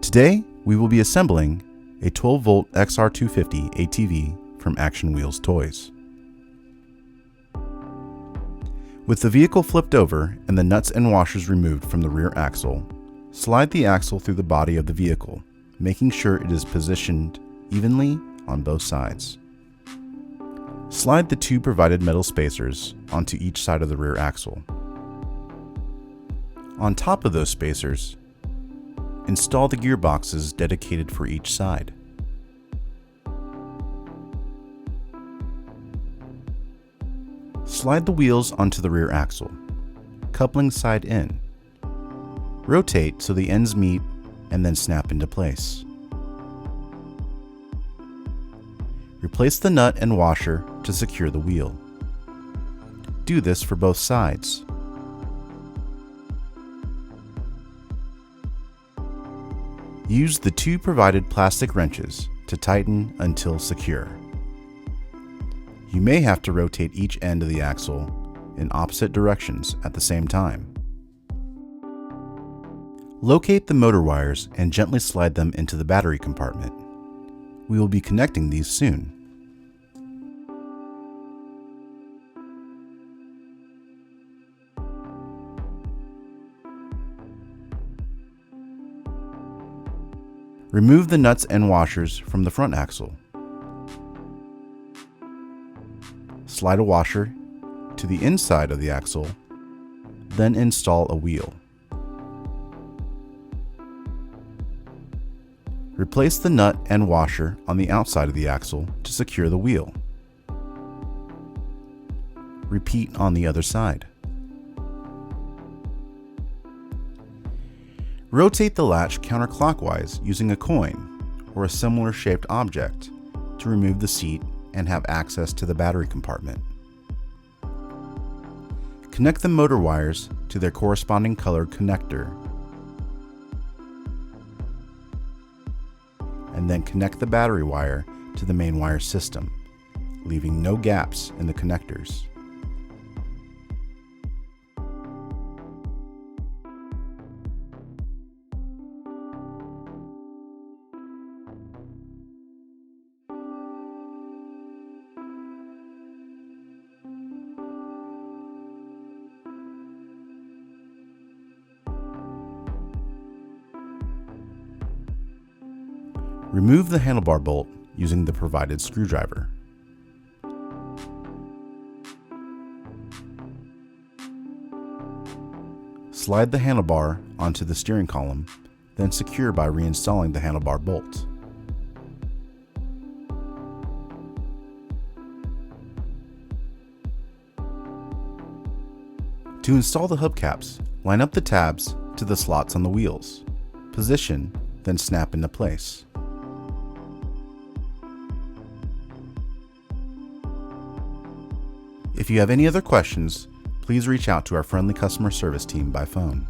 Today, we will be assembling a 12-volt XR-250 ATV from Action Wheels Toys. With the vehicle flipped over and the nuts and washers removed from the rear axle, slide the axle through the body of the vehicle, making sure it is positioned evenly on both sides. Slide the two provided metal spacers onto each side of the rear axle. On top of those spacers, install the gearboxes dedicated for each side. Slide the wheels onto the rear axle, coupling side in. Rotate so the ends meet and then snap into place. Replace the nut and washer to secure the wheel. Do this for both sides. Use the two provided plastic wrenches to tighten until secure. You may have to rotate each end of the axle in opposite directions at the same time. Locate the motor wires and gently slide them into the battery compartment. We will be connecting these soon. Remove the nuts and washers from the front axle. Slide a washer to the inside of the axle, then install a wheel. Replace the nut and washer on the outside of the axle to secure the wheel. Repeat on the other side. Rotate the latch counterclockwise using a coin or a similar shaped object to remove the seat and have access to the battery compartment. Connect the motor wires to their corresponding colored connector, and then connect the battery wire to the main wire system, leaving no gaps in the connectors. Remove the handlebar bolt using the provided screwdriver. Slide the handlebar onto the steering column, then secure by reinstalling the handlebar bolt. To install the hubcaps, line up the tabs to the slots on the wheels. Position, then snap into place. If you have any other questions, please reach out to our friendly customer service team by phone.